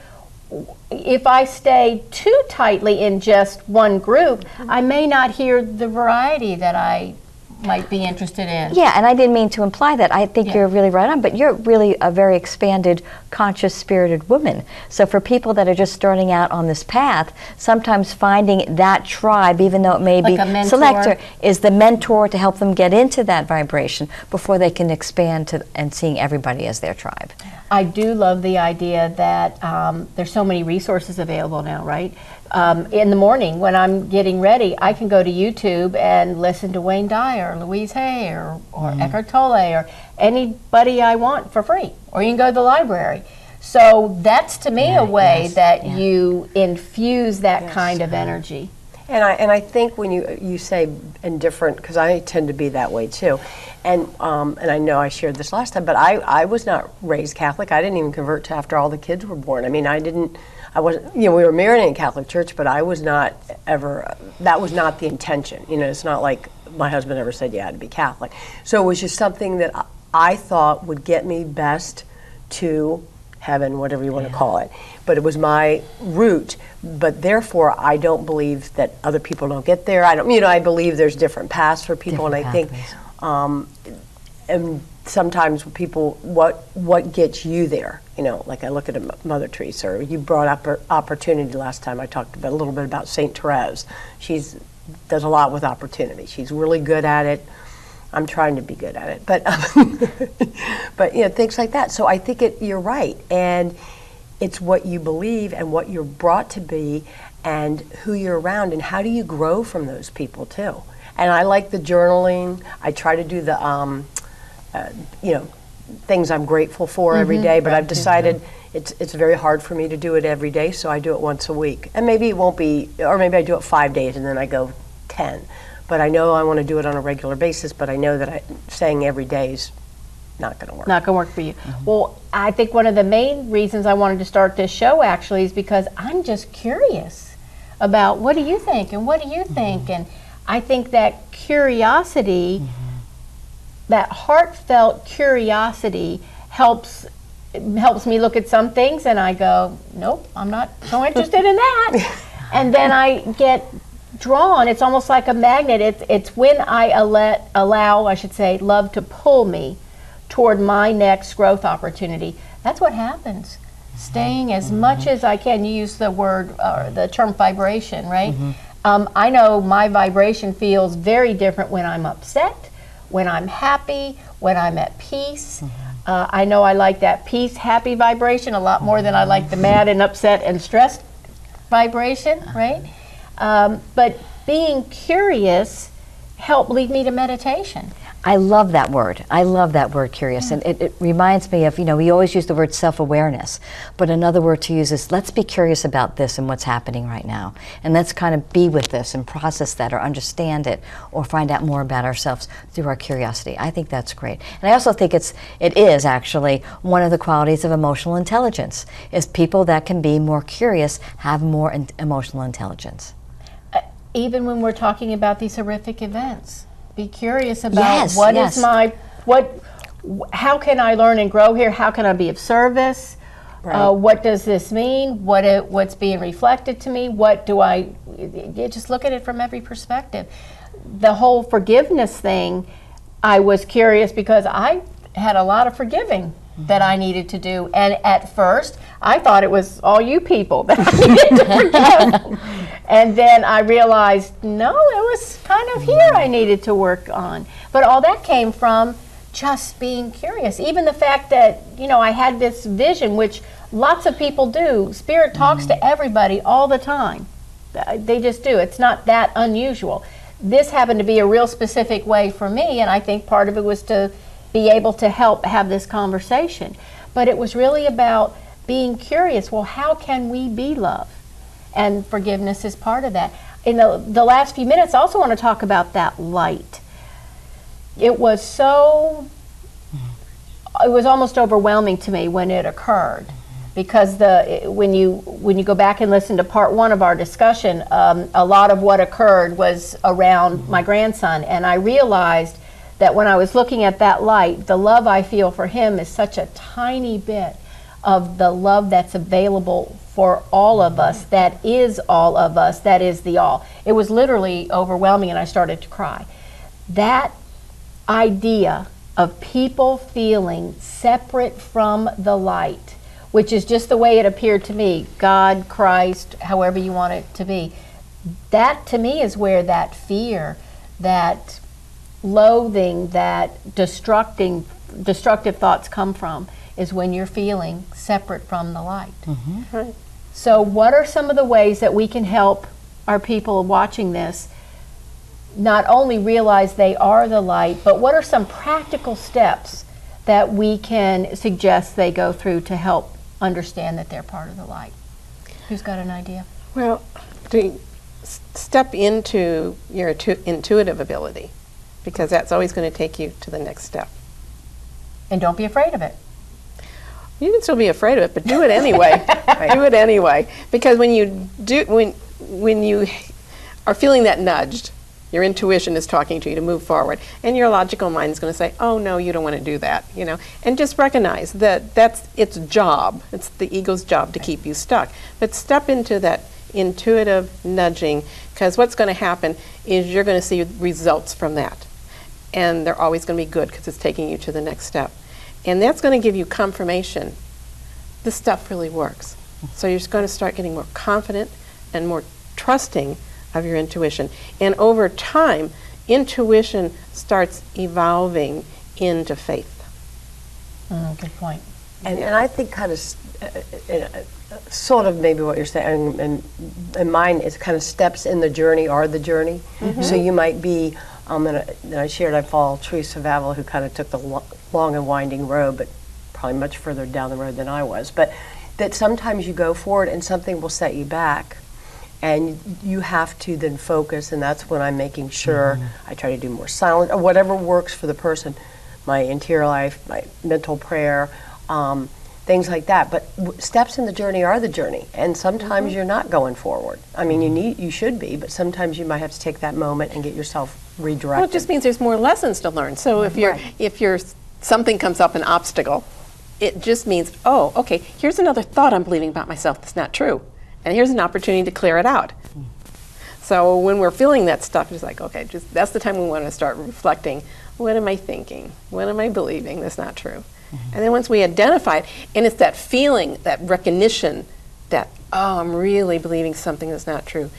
if I stay too tightly in just one group, I may not hear the variety that I might be interested in. Yeah, and I didn't mean to imply that. I think you're really right on, but you're really a very expanded, conscious, spirited woman. So for people that are just starting out on this path, sometimes finding that tribe, even though it may Like be a mentor. selector, is the mentor to help them get into that vibration before they can expand to and seeing everybody as their tribe. I do love the idea that there's so many resources available now, right? In the morning when I'm getting ready, I can go to YouTube and listen to Wayne Dyer, or Louise Hay, or Eckhart Tolle, or anybody I want for free. Or you can go to the library. So that's, to me, a way that you infuse that kind of energy. And I think when you say indifferent, because I tend to be that way too, and I know I shared this last time, but I was not raised Catholic. I didn't even convert to after all the kids were born. I wasn't, we were married in a Catholic church, but I was not ever, that was not the intention. It's not like my husband ever said you had to be Catholic. So it was just something that I thought would get me best to heaven, whatever you want to call it. But it was my route, but therefore I don't believe that other people don't get there. I believe there's different paths for people, Different and I think, and sometimes people, what gets you there? Like I look at a Mother Teresa, or you brought up opportunity last time. I talked a little bit about Saint Therese. Does a lot with opportunity. She's really good at it. I'm trying to be good at it, but things like that. So I think you're right, and it's what you believe and what you're brought to be, and who you're around, and how do you grow from those people too. And I like the journaling. I try to do the things I'm grateful for every day, but I've decided it's very hard for me to do it every day, so I do it once a week. And maybe it won't be, or maybe I do it 5 days and then I go 10. But I know I want to do it on a regular basis, but I know that saying every day is not going to work. Not going to work for you. Well, I think one of the main reasons I wanted to start this show actually is because I'm just curious about what do you think and what do you think, and I think that curiosity, that heartfelt curiosity helps me look at some things and I go, nope, I'm not so interested in that. And then I get drawn. It's almost like a magnet. It's when I allow, I should say, love to pull me toward my next growth opportunity. That's what happens. Staying as much as I can. You use the word, the term vibration, right? I know my vibration feels very different when I'm upset, when I'm happy, when I'm at peace. I know I like that peace, happy vibration a lot more than I like the mad and upset and stressed vibration, right? But being curious helped lead me to meditation. I love that word. I love that word, curious. And it reminds me of, we always use the word self-awareness, but another word to use is let's be curious about this and what's happening right now. And let's kind of be with this and process that or understand it or find out more about ourselves through our curiosity. I think that's great. And I also think it is actually one of the qualities of emotional intelligence, is people that can be more curious have more emotional intelligence. Even when we're talking about these horrific events. Be curious about how can I learn and grow here? How can I be of service? Right. What does this mean? What's being reflected to me? You just look at it from every perspective. The whole forgiveness thing, I was curious because I had a lot of forgiving that I needed to do. And at first, I thought it was all you people that I needed to forgive. And then I realized, no, it was kind of here I needed to work on. But all that came from just being curious. Even the fact that, I had this vision, which lots of people do. Spirit talks to everybody all the time. They just do. It's not that unusual. This happened to be a real specific way for me, and I think part of it was to be able to help have this conversation. But it was really about being curious. Well, how can we be love? And forgiveness is part of that. In the last few minutes, I also want to talk about that light. It was almost overwhelming to me when it occurred, because when you go back and listen to part one of our discussion, a lot of what occurred was around my grandson, and I realized that when I was looking at that light, the love I feel for him is such a tiny bit of the love that's available for all of us, that is all of us, that is the all. It was literally overwhelming, and I started to cry. That idea of people feeling separate from the light, which is just the way it appeared to me, God, Christ, however you want it to be, that to me is where that fear, that loathing, that destructive thoughts come from, is when you're feeling separate from the light. Mm-hmm. Right. So what are some of the ways that we can help our people watching this not only realize they are the light, but what are some practical steps that we can suggest they go through to help understand that they're part of the light? Who's got an idea? Well, to step into your intuitive ability, because that's always going to take you to the next step. And don't be afraid of it. You can still be afraid of it, but do it anyway. Do it anyway, because when you are feeling that nudged, your intuition is talking to you to move forward, and your logical mind is going to say, "Oh no, you don't want to do that," And just recognize that that's its job. It's the ego's job to keep you stuck. But step into that intuitive nudging, because what's going to happen is you're going to see results from that, and they're always going to be good because it's taking you to the next step. And that's going to give you confirmation. This stuff really works. So you're just going to start getting more confident and more trusting of your intuition. And over time, intuition starts evolving into faith. Good point. And I think kind of sort of maybe what you're saying, and mine is kind of steps in the journey are the journey. Mm-hmm. So you might be, and I shared I follow Teresa Vavel, who kind of took the long and winding road, but probably much further down the road than I was. But that sometimes you go forward and something will set you back, and you have to then focus, and that's when I'm making sure I try to do more silent, or whatever works for the person, my interior life, my mental prayer, things like that. But steps in the journey are the journey, and sometimes you're not going forward. I mean, you should be, but sometimes you might have to take that moment and get yourself redirected. Well, it just means there's more lessons to learn. So if something comes up, an obstacle, it just means, oh, okay, here's another thought I'm believing about myself that's not true. And here's an opportunity to clear it out. So when we're feeling that stuff, it's like, okay, that's the time we want to start reflecting. What am I thinking? What am I believing that's not true? And then once we identify it, and it's that feeling, that recognition that, oh, I'm really believing something that's not true,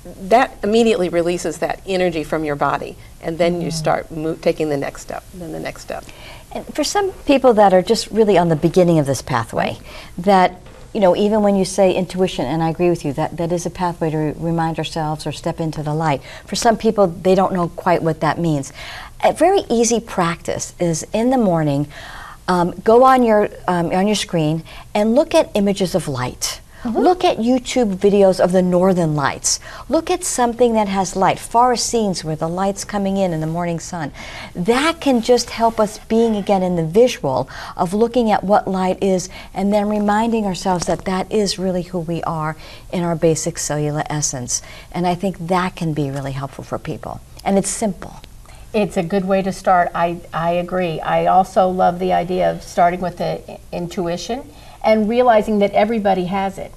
that immediately releases that energy from your body. And then you start taking the next step, then the next step. And for some people that are just really on the beginning of this pathway, that even when you say intuition, and I agree with you, that is a pathway to remind ourselves or step into the light. For some people, they don't know quite what that means. A very easy practice is in the morning, go on your screen and look at images of light. Look at YouTube videos of the northern lights. Look at something that has light, forest scenes where the light's coming in the morning sun. That can just help us being again in the visual of looking at what light is and then reminding ourselves that that is really who we are in our basic cellular essence. And I think that can be really helpful for people. And it's simple. It's a good way to start. I agree. I also love the idea of starting with the intuition and realizing that everybody has it.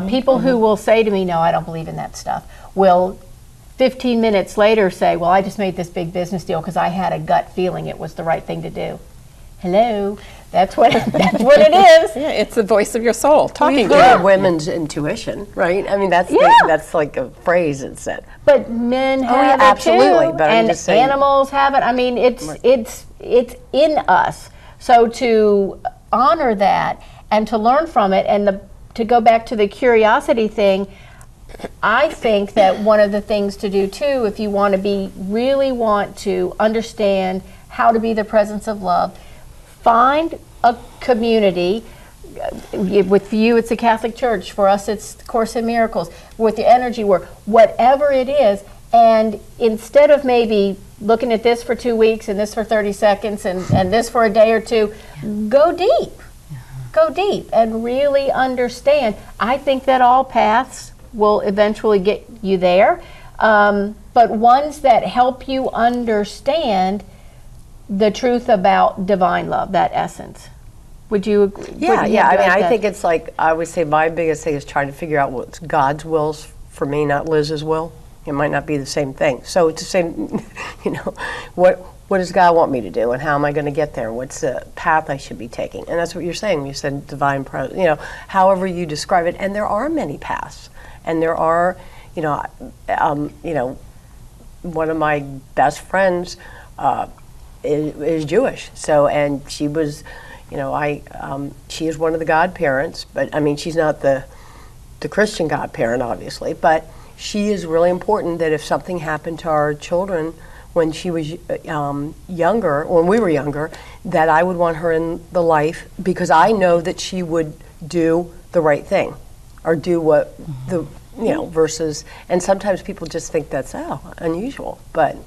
People who will say to me, no, I don't believe in that stuff, will 15 minutes later say, well, I just made this big business deal because I had a gut feeling it was the right thing to do. Hello, that's what it is. Yeah, it's the voice of your soul talking We've to heard you. women's intuition, right? I mean, that's that's like a phrase that's said. But men have yeah, it absolutely, too, but I'm and just saying- animals have it. I mean, it's in us. So to honor that and to learn from it, and to go back to the curiosity thing, I think that one of the things to do too, if you really want to understand how to be the presence of love, find a community. With you, it's the Catholic Church. For us, it's the Course in Miracles. With the energy work, whatever it is, and instead of maybe looking at this for 2 weeks and this for 30 seconds and this for a day or two, go deep. Go deep and really understand. I think that all paths will eventually get you there, but ones that help you understand the truth about divine love, that essence. Would you agree? Yeah. I mean, I think it's like, I would say my biggest thing is trying to figure out what's God's will's for me, not Liz's will. It might not be the same thing. So it's the same, what does God want me to do, and how am I going to get there? What's the path I should be taking? And that's what you're saying. You said divine presence, however you describe it. And there are many paths. And there are, one of my best friends is Jewish. So, and she was, she is one of the godparents, but I mean, she's not the Christian godparent, obviously, but she is really important that if something happened to our children when she was younger, when we were younger, that I would want her in the life because I know that she would do the right thing or do what versus, and sometimes people just think that's unusual, but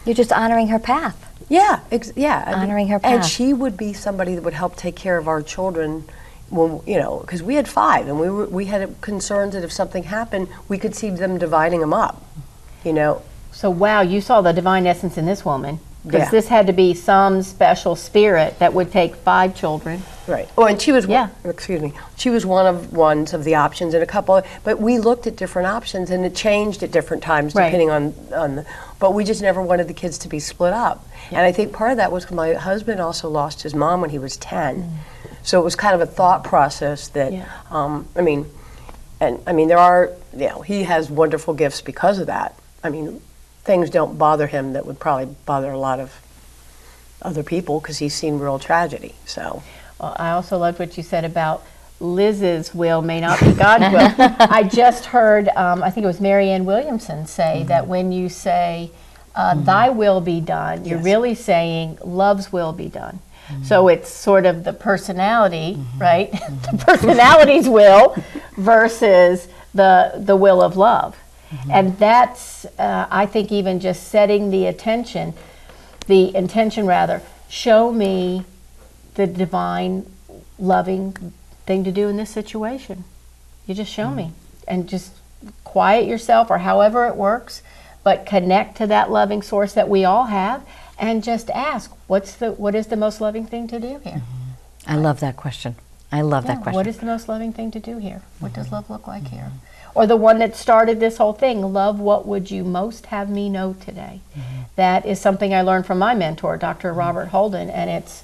You're just honoring her path. Yeah. Honoring her And path. she would be somebody that would help take care of our children when, because we had 5 and we had concerns that if something happened, we could see them dividing them up, So wow, you saw the divine essence in this woman. Because Yeah. this had to be some special spirit that would take 5 children. Right. Oh, and she was, Yeah. she was one of the options and a couple, but we looked at different options and it changed at different times Right. depending on but we just never wanted the kids to be split up. And I think part of that was my husband also lost his mom when he was 10. So it was kind of a thought process that, there are, he has wonderful gifts because of that. I mean, things don't bother him that would probably bother a lot of other people because he's seen real tragedy. So, Well, I also loved what you said about Liz's will may not be God's will. I just heard, I think it was Marianne Williamson say that when you say, thy will be done, you're really saying love's will be done. So it's sort of the personality, right? The personality's will versus the will of love. And that's, I think, even just setting the intention rather, show me the divine, loving thing to do in this situation. You just show me. And just quiet yourself or however it works, but connect to that loving source that we all have and just ask, what is the most loving thing to do here? I love that question. I love that question. What is the most loving thing to do here? What does love look like here? Or the one that started this whole thing, love, what would you most have me know today? That is something I learned from my mentor, Dr. Robert Holden, and it's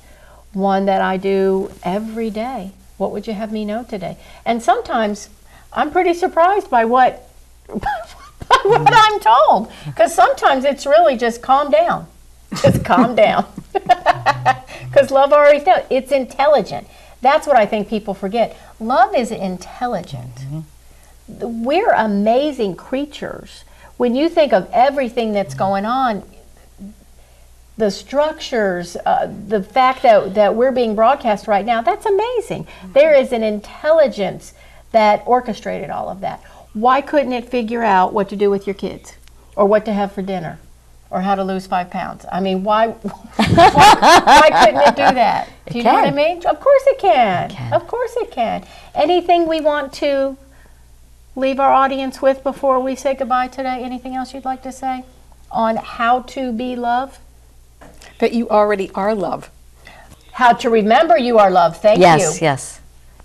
one that I do every day. What would you have me know today? And sometimes I'm pretty surprised by what I'm told, because sometimes it's really just calm down. Just calm down. Because love already knows. It's intelligent. That's what I think people forget. Love is intelligent. We're amazing creatures. When you think of everything that's going on, the structures, the fact that we're being broadcast right now, that's amazing. There is an intelligence that orchestrated all of that. Why couldn't it figure out what to do with your kids, or what to have for dinner, or how to lose 5 pounds? I mean, why couldn't it do that? Do you know what I mean? Of course it can. Of course it can. Anything we want to leave our audience with before we say goodbye today? Anything else you'd like to say on how to be love? That you already are love. How to remember you are loved. Thank you.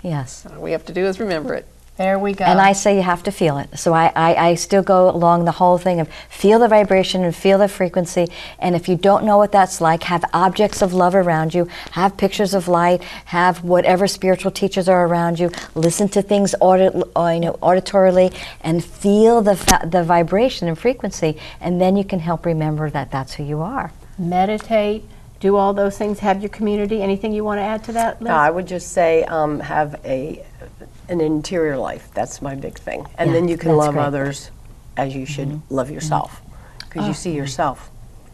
Yes. All we have to do is remember it. There we go. And I say you have to feel it. So I still go along the whole thing of feel the vibration and feel the frequency. And if you don't know what that's like, have objects of love around you, have pictures of light, have whatever spiritual teachers are around you, listen to things auditorily, and feel the vibration and frequency. And then you can help remember that that's who you are. Meditate, do all those things, have your community. Anything you want to add to that, Liz? I would just say have an interior life. That's my big thing. And then you can love others as you should love yourself, because you see yourself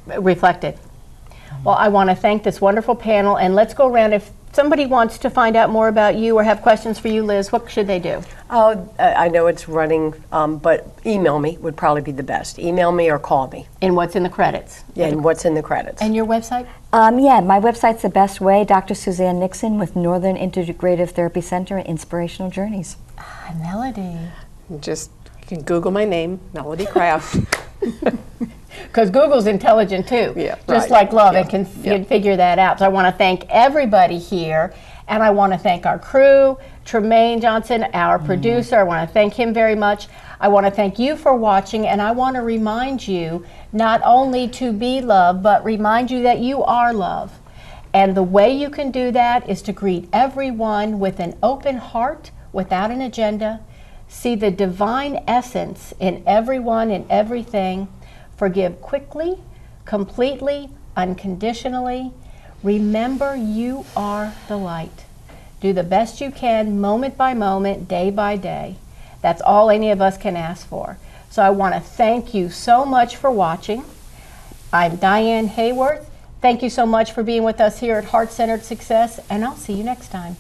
reflected. Well, I want to thank this wonderful panel, and let's go around. If somebody wants to find out more about you or have questions for you, Liz, what should they do? Oh, I know it's running, but email me would probably be the best. Email me or call me. And what's in the credits? Yeah, and what's in the credits. And your website? My website's the best way. Dr. Suzanne Nixon with Northern Integrative Therapy Center and Inspirational Journeys. Melody. Just, you can Google my name, Melody Craft. Because Google's intelligent too, Yeah, just right. like love, Yeah, and can yeah. figure that out. So I want to thank everybody here, and I want to thank our crew, Tremaine Johnson, our producer. I want to thank him very much. I want to thank you for watching, and I want to remind you not only to be love, but remind you that you are love. And the way you can do that is to greet everyone with an open heart, without an agenda. See the divine essence in everyone and everything. Forgive quickly, completely, unconditionally. Remember, you are the light. Do the best you can, moment by moment, day by day. That's all any of us can ask for. So I want to thank you so much for watching. I'm Diane Haworth. Thank you so much for being with us here at Heart Centered Success, and I'll see you next time.